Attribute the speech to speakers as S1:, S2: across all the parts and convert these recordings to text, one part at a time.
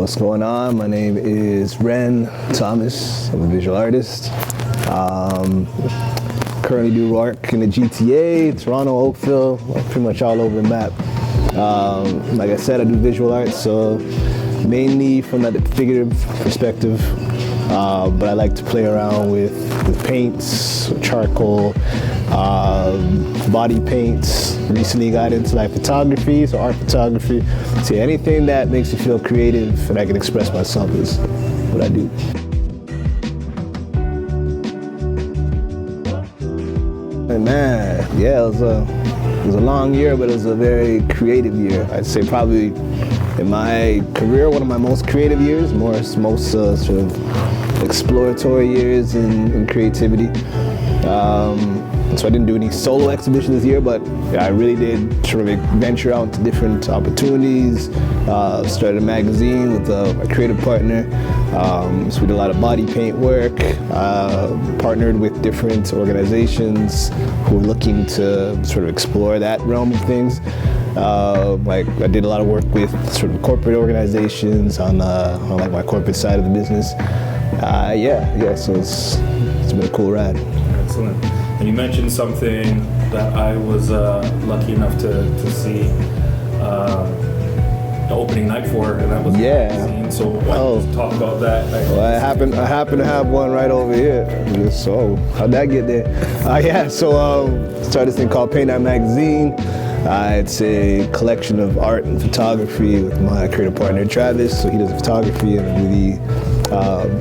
S1: What's going on? My name is Ren Thomas. I'm a visual artist. Currently do work in the GTA, Toronto, Oakville, pretty much all over the map. Like I said, I do visual art, so mainly from that figurative perspective, but I like to play around with paints, charcoal, body paints. Recently got into like photography, so art photography. So anything that makes me feel creative and I can express myself is what I do. And man, yeah, it was a long year, but it was a very creative year. I'd say probably in my career, one of my most creative years, most sort of exploratory years in creativity. So I didn't do any solo exhibitions this year, but I really did sort of venture out into different opportunities. Started a magazine with my creative partner. So we did a lot of body paint work, partnered with different organizations who were looking to sort of explore that realm of things. Like I did a lot of work with sort of corporate organizations on like my corporate side of the business. So it's been a cool ride.
S2: Excellent. And you mentioned something that I was lucky enough to see the opening night for, and that was the magazine. So why don't you talk about that?
S1: Well, I happen to have one right over here. So how'd that get there? Started this thing called Paint That Magazine. It's a collection of art and photography with my creative partner Travis. So he does the photography and I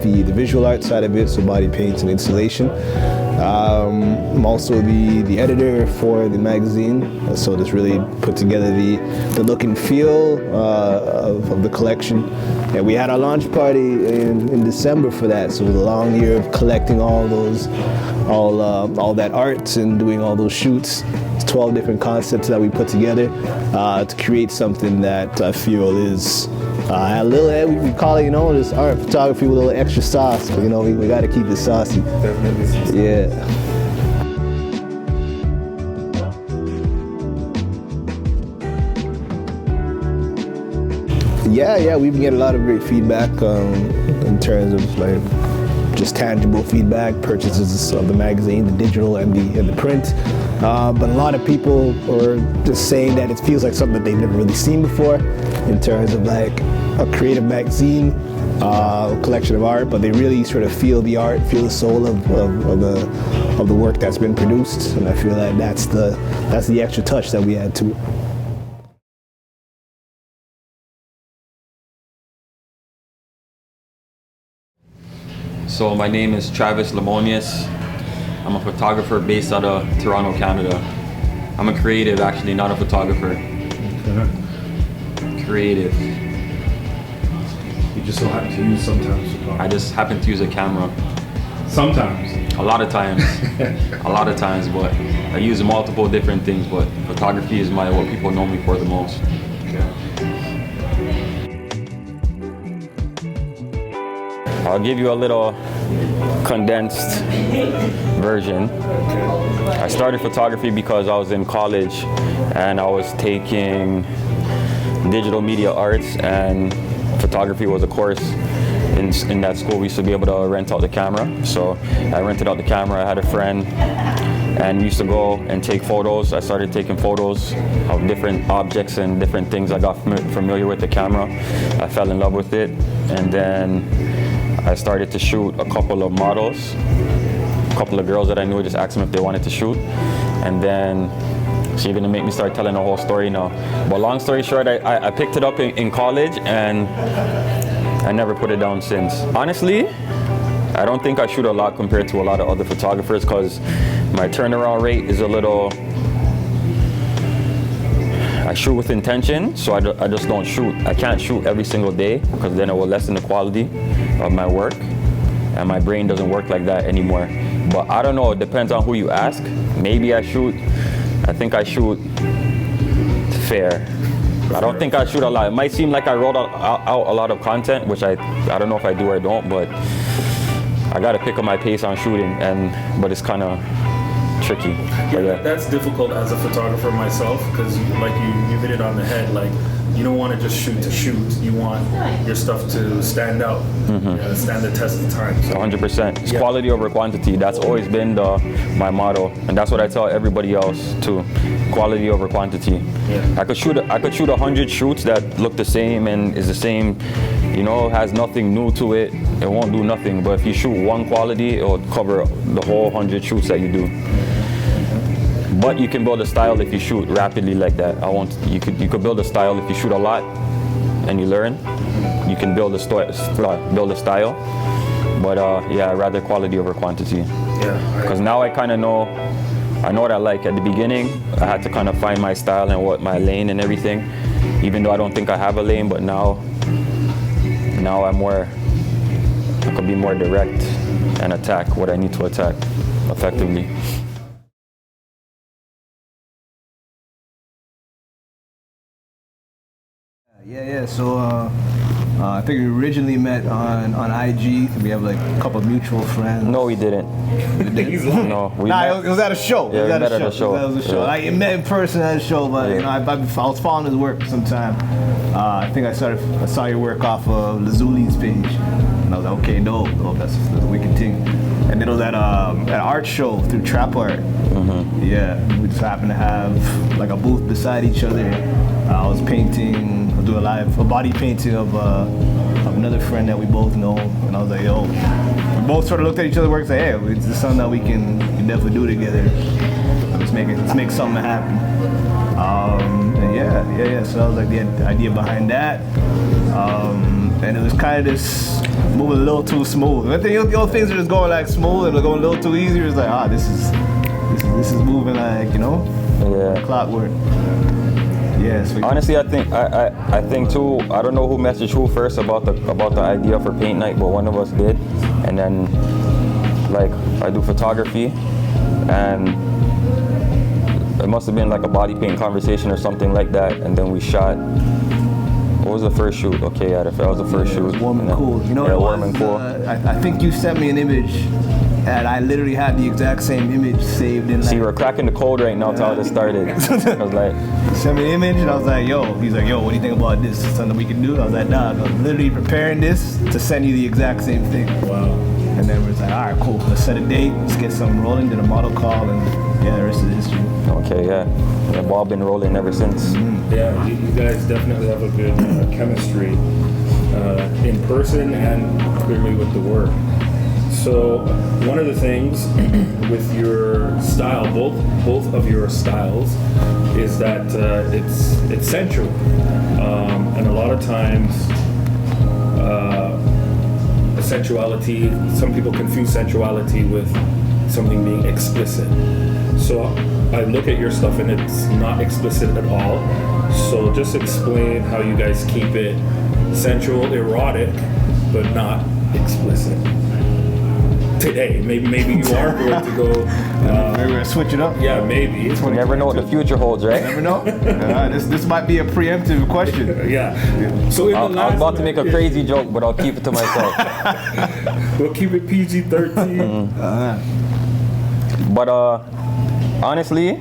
S1: do the visual art side of it, so body paints and installation. I'm also the editor for the magazine, so this really put together the look and feel of the collection. And we had our launch party in December for that, so it was a long year of collecting all that art and doing all those shoots. It's 12 different concepts that we put together to create something that I feel is a little, we call it, this art photography with a little extra sauce, but we got to keep it saucy.
S2: Definitely.
S1: Yeah. Yeah, we've been getting a lot of great feedback in terms of like just tangible feedback, purchases of the magazine, the digital and the print. But a lot of people are just saying that it feels like something that they've never really seen before in terms of like a creative magazine, collection of art, but they really sort of feel the art, feel the soul of the work that's been produced. And I feel like that's the extra touch that we add to it.
S3: So my name is Travis Limonious. I'm a photographer based out of Toronto, Canada. I'm a creative, actually, not a photographer.
S2: Okay.
S3: Creative.
S2: You just so happen to use sometimes photography.
S3: I just happen to use a camera.
S2: Sometimes.
S3: A lot of times. A lot of times, but I use multiple different things, but photography is what people know me for the most.
S2: Okay.
S3: I'll give you a little condensed version. I started photography because I was in college and I was taking digital media arts, and photography was a course in that school. We used to be able to rent out the camera. So I rented out the camera. I had a friend and we used to go and take photos. I started taking photos of different objects and different things. I got familiar with the camera. I fell in love with it, and then I started to shoot a couple of models, a couple of girls that I knew. Just asked them if they wanted to shoot, and then so you're gonna make me start telling the whole story now. But long story short, I picked it up in college and I never put it down since. Honestly, I don't think I shoot a lot compared to a lot of other photographers because my turnaround rate is a little, I shoot with intention, so I just don't shoot. I can't shoot every single day because then it will lessen the quality of my work, and my brain doesn't work like that anymore. But I don't know, it depends on who you ask. Maybe I think I shoot fair. I don't think I shoot a lot. It might seem like I wrote out a lot of content, which I don't know if I do or don't, but I gotta pick up my pace on shooting, but it's kind of tricky. But
S2: Yeah, that's difficult as a photographer myself, because like you hit it on the head. Like, you don't want to just shoot to shoot. You want your stuff to stand out, stand the test of time. So
S3: 100%. It's quality over quantity. That's always been my motto, and that's what I tell everybody else too. Quality over quantity.
S2: Yeah.
S3: I could shoot 100 shoots that look the same and is the same, has nothing new to it. It won't do nothing. But if you shoot one quality, it will cover the whole 100 shoots that you do. But you can build a style if you shoot rapidly like that. You could build a style if you shoot a lot and you learn. You can build a style. But I'd rather quality over quantity.
S2: yeah,
S3: Because now I kind of know, I know what I like. At the beginning, I had to kind of find my style and what my lane and everything. Even though I don't think I have a lane, but now I could be more direct and attack what I need to attack effectively.
S1: Yeah. So I think we originally met on IG. We have like a couple of mutual friends.
S3: No, we didn't. No, we met.
S1: It was at a show.
S3: Yeah, we met at a show.
S1: It was a show.
S3: Yeah.
S1: I met in person at a show, but I was following his work for some time. I think I saw your work off of Lazuli's page, and I was like, okay, no, that's a wicked thing. And then it was at an art show through Trap Art. Yeah, we just happened to have like a booth beside each other. I was painting, I was doing a body painting of another friend that we both know, and I was like, yo, we both sort of looked at each other's work and said, hey, it's something that we can definitely do together. Let's make something happen. And yeah. So that was like the idea behind that. And it was kind of just moving a little too smooth. I think the old things are just going like smooth and they're going a little too easy. It's like, this is moving like, clockwork. Yeah. So
S3: honestly, I think too. I don't know who messaged who first about the idea for paint night, but one of us did. And then, like, I do photography, and it must have been like a body paint conversation or something like that. And then we shot. What was the first shoot? Okay, that was the first shoot.
S1: It was Warm and Cool.
S3: Warm and Cool.
S1: I think you sent me an image, and I literally had the exact same image saved in.
S3: See, we're cracking the code right now. That's how this started. I was like,
S1: sent me an image, and I was like, yo. He's like, yo, what do you think about this? Something we can do? I was like, nah, I'm literally preparing this to send you the exact same thing.
S2: Wow.
S1: And then we're like, all right, cool. Let's set a date. Let's get something rolling. Did a model call, and the rest of the history.
S3: okay, yeah. And the ball been rolling ever since.
S2: Yeah, you guys definitely have a good chemistry in person and clearly with the work. So one of the things with your style, both of your styles, is that it's sensual, and a lot of times sensuality. Some people confuse sensuality with something being explicit. So I look at your stuff and it's not explicit at all. So just explain how you guys keep it sensual, erotic, but not explicit. Today, maybe you are going to go.
S1: Maybe we're gonna switch it up.
S2: Yeah, maybe.
S3: You never know what the future holds, right?
S1: Never know. This might be a preemptive question.
S2: Yeah. So
S3: I was about to make a crazy joke, but I'll keep it to myself.
S2: We'll keep it PG-13.
S3: But honestly,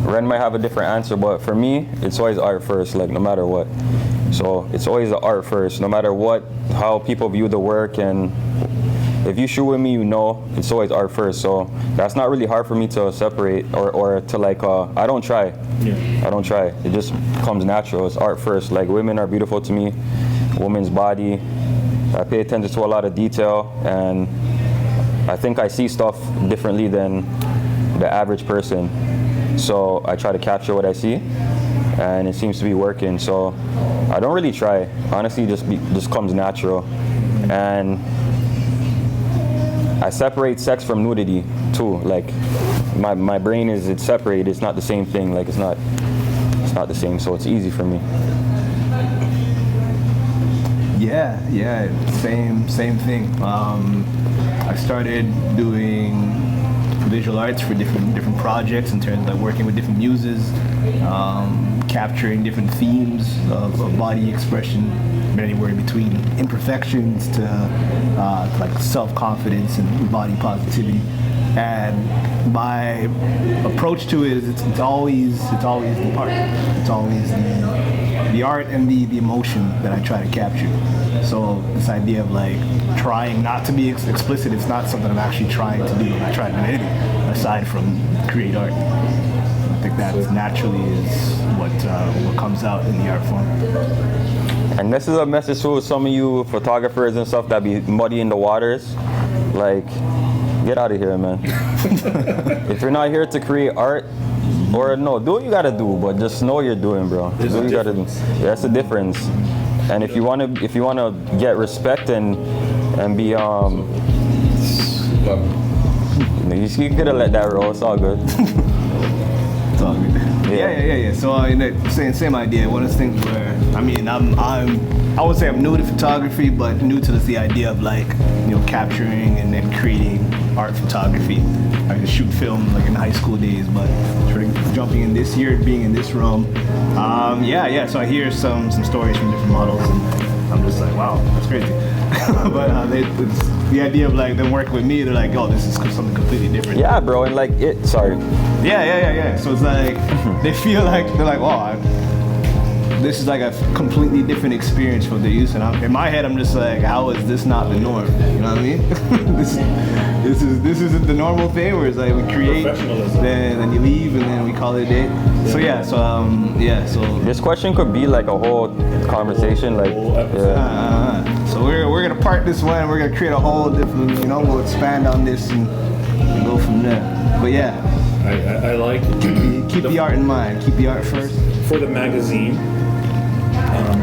S3: Ren might have a different answer, but for me, it's always art first, like no matter what. So it's always the art first, no matter what, how people view the work. And if you shoot with me, it's always art first. So that's not really hard for me to separate or to like, I don't try.
S2: Yeah.
S3: I don't try. It just comes natural. It's art first. Like, women are beautiful to me, woman's body. I pay attention to a lot of detail, and I think I see stuff differently than the average person. So I try to capture what I see, and it seems to be working. So I don't really try. Honestly, just comes natural. And I separate sex from nudity too. Like, my brain it's separated. It's not the same thing. Like, it's not the same. So it's easy for me.
S1: Yeah, same thing. I started doing visual arts for different projects in terms of like working with different muses, capturing different themes of body expression, anywhere between imperfections to like self-confidence and body positivity. And my approach to it is it's always the art. It's always the art and the emotion that I try to capture. So this idea of like trying not to be explicit, it's not something I'm actually trying to do. I'm not trying to do anything aside from create art. I think that naturally is what comes out in the art form.
S3: And this is a message to some of you photographers and stuff that be muddying the waters. Like, get out of here, man. If you're not here to create art, or no, do what you gotta do, but just know what you're doing, bro. Do what you gotta do. Yeah, that's the difference. And if you wanna get respect and be you could have let that roll. It's all good.
S1: It's all good. Yeah. So same idea. One of the things where I would say I'm new to photography, but new to the idea of like capturing and then creating art photography. I used to shoot film like in high school days, but sort of jumping in this year, being in this realm. So I hear some stories from different models, and I'm just like, wow, that's crazy. But it's the idea of like them working with me, they're like, oh, this is something completely different.
S3: Yeah, bro, and like it. Sorry.
S1: Yeah. So it's like they feel like they're like, oh, this is like a completely different experience from what they're used to. And in my head, I'm just like, how is this not the norm? You know what I mean? this isn't the normal thing where it's like we create, then you leave, and then we call it a day. So
S3: this question could be like a whole conversation, like
S1: So we're gonna part this one. We're gonna create a whole different. We'll expand on this and go from there. But yeah,
S2: I like
S1: keep the art in mind. Keep the art first.
S2: For the magazine,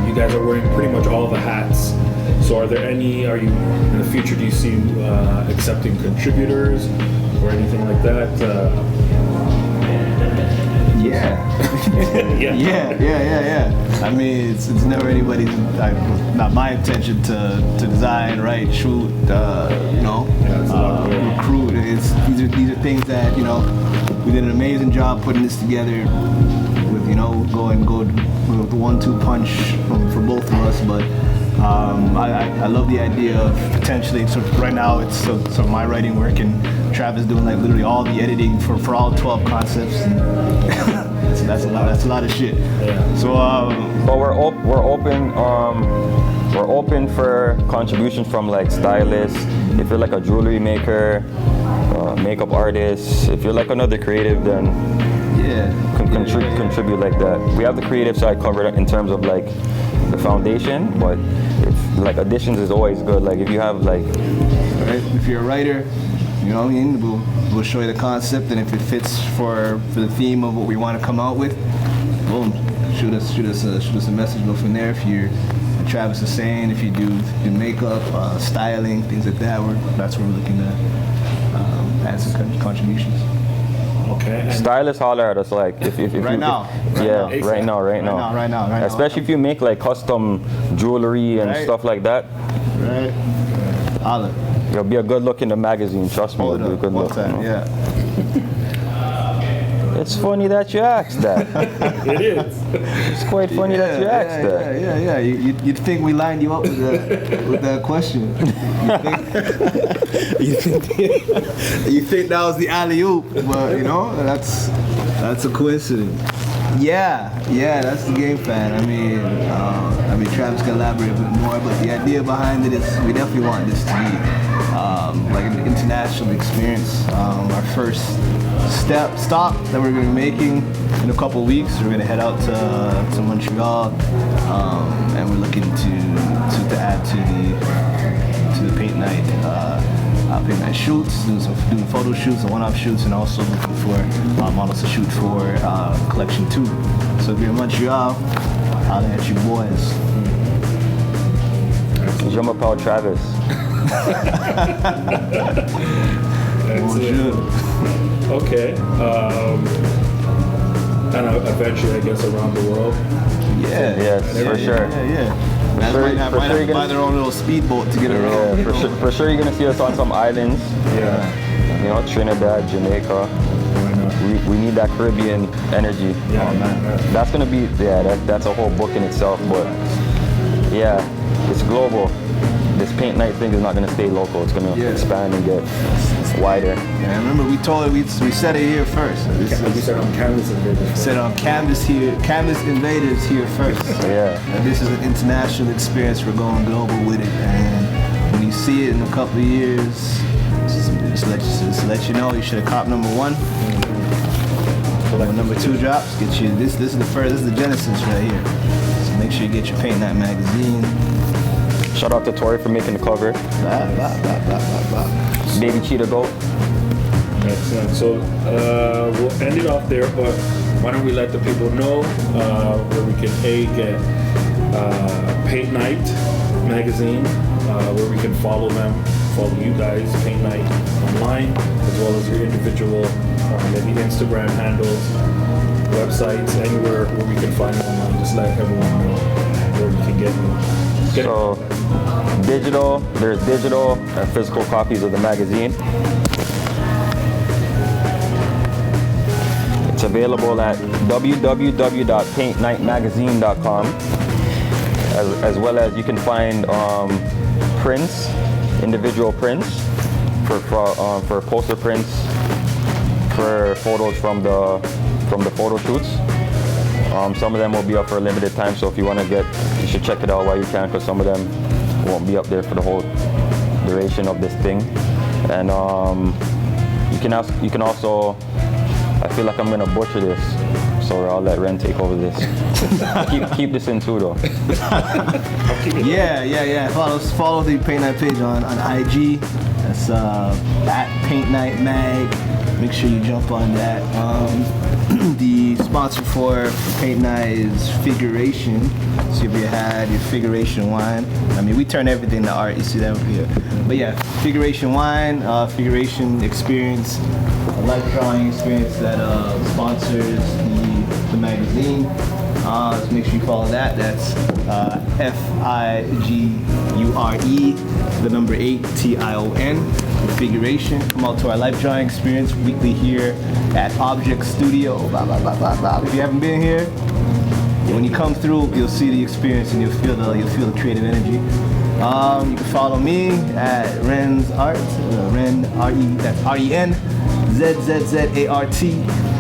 S2: you guys are wearing pretty much all the hats. So are you in the future, do you see accepting contributors or anything like that?
S1: Yeah. I mean, it's never anybody's, not my intention to design, write, shoot, recruit. These are things that, we did an amazing job putting this together with, go with the 1-2 punch for both of us, but I love the idea of potentially, so right now it's sort of my writing work, and Travis doing like literally all the editing for all 12 concepts. And that's a lot of shit.
S2: Yeah.
S1: So
S3: but we're open for contributions from like stylists. If you're like a jewelry maker, makeup artist, if you're like another creative, then contribute like that. We have the creative side covered in terms of like the foundation, but if like additions is always good. Like if you have like,
S1: if you're a writer, we'll show you the concept, and if it fits for the theme of what we want to come out with, boom, shoot us a message. Go from there. If you're Travis is saying, if you do makeup, styling, things like that, that's where we're looking to add some contributions.
S2: Okay.
S3: Stylists holler at us like if
S1: right now.
S3: Right now. Especially if you make like custom jewelry and stuff like that.
S1: Right. Holler.
S3: It'll be a good look in the magazine. Trust me, it'll be a good look.
S1: Yeah.
S3: It's funny that you asked that.
S2: It is.
S3: It's quite funny that you asked that.
S1: Yeah. You'd think we lined you up with that question. You think that was the alley-oop, but that's a coincidence. Yeah, that's the game plan. I mean, Travis can elaborate a bit more, but the idea behind it is we definitely want this to be like an international experience. Our first stop that we're going to be making in a couple of weeks, we're going to head out to Montreal, and we're looking to add to the paint night shoots, doing photo shoots and one-off shoots, and also looking for models to shoot for collection 2. So if you're in Montreal, I'll at you boys.
S3: Je m'appelle Travis.
S2: Okay. And eventually, I guess, around the world.
S3: Yes, for sure.
S1: Yeah. Might have to buy their own little speedboat to get around.
S3: Yeah, for sure you're gonna see us on some islands.
S2: Yeah.
S3: Trinidad, Jamaica. We need that Caribbean energy.
S2: Yeah, man.
S3: That's gonna be that's a whole book in itself. But yeah, it's global. This paint night thing is not gonna stay local. It's gonna expand and get wider.
S1: And remember, we told it, we said it here first. So this
S2: We said on Canvas Invaders.
S1: said on Canvas Invaders here first.
S3: Yeah.
S1: And this is an international experience. We're going global with it, and when you see it in a couple of years, just let you know you should have copped number 1. When number 2 drops, get you this. This is the first. This is the Genesis right here. So make sure you get your Paint Night magazine.
S3: Shout out to Tori for making the cover. Baby Cheetah Goat.
S2: Excellent. So we'll end it off there, but why don't we let the people know where we can get Paint Night magazine, where we can follow them, follow you guys, Paint Night online, as well as your individual maybe Instagram handles, websites, anywhere where we can find you online. Just let everyone know where we can get you.
S3: So there's digital and physical copies of the magazine. It's available at www.paintnightmagazine.com, as well as you can find prints, individual prints for poster prints, for photos from the photo shoots. Some of them will be up for a limited time, so if you want to you should check it out while you can, because some of them won't be up there for the whole duration of this thing. And you can also, I feel like I'm gonna butcher this, so I'll let Ren take over this. keep this in too, though.
S1: Yeah. Follow the Paint Night page on IG. That's at Paint Night Mag. Make sure you jump on that. The sponsor for Paint Night is Figuration. So if you had your Figuration wine, I mean, we turn everything to art. You see that over here. But yeah, Figuration wine, Figuration experience, a life drawing experience that sponsors the magazine. So make sure you follow that. That's FIGURE, the number 8, TION, Figuration. Come out to our life drawing experience weekly here at Object Studio. Blah, blah, blah, blah, blah. If you haven't been here, when you come through, you'll see the experience and you'll feel the creative energy. You can follow me at Ren's Art, Ren R-E, that's R-E-N ZZZART.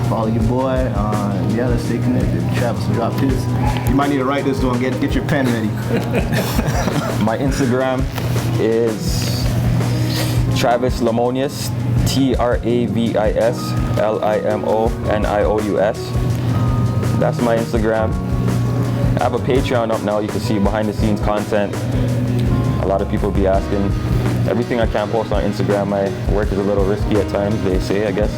S1: Follow your boy. Let's stay connected. Travis dropped his. You might need to write this down. Get your pen ready.
S3: My Instagram is Travis Limonious, TravisLimonious. That's my Instagram. I have a Patreon up now. You can see behind the scenes content. A lot of people be asking. Everything I can't post on Instagram. My work is a little risky at times, they say, I guess.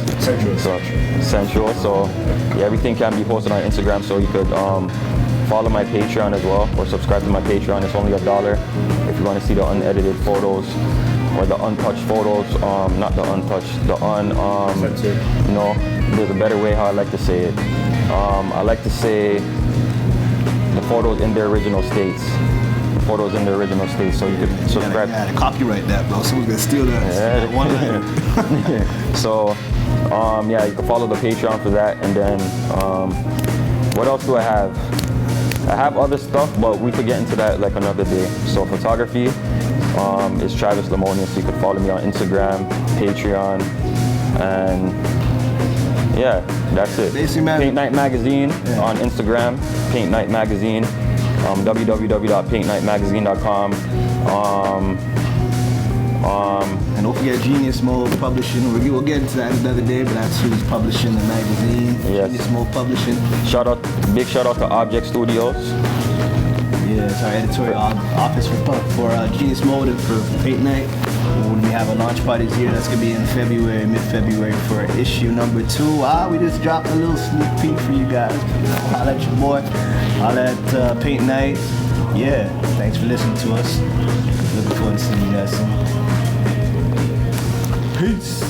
S3: Sensual. So yeah, everything can be posted on Instagram. So you could follow my Patreon as well, or subscribe to my Patreon. It's only $1 if you want to see the unedited photos or the untouched photos. Not the untouched, there's a better way how I like to say it. I like to say the photos in their original states. So you can subscribe.
S1: Yeah, copyright that, bro. Someone's gonna steal that.
S3: Yeah.
S1: One letter.
S3: So, you can follow the Patreon for that. And then, what else do I have? I have other stuff, but we could get into that like another day. So photography is Travis Limonious. So you can follow me on Instagram, Patreon, and yeah, that's it. Paint Night Magazine on Instagram, Paint Night Magazine. www.paintnightmagazine.com.
S1: And don't forget Genius Mode Publishing. We'll get into that another day, but that's who's publishing the magazine.
S3: Yes.
S1: Genius Mode Publishing.
S3: Big shout out to Object Studios.
S1: Yeah, it's our editorial office for Genius Mode and for Paint Night. When we have a launch party here, that's gonna be in February, mid-February for issue number 2. We just dropped a little sneak peek for you guys. I'll let your boy. I'll let Paint Night. Yeah, thanks for listening to us. Looking forward to seeing you guys soon. Peace.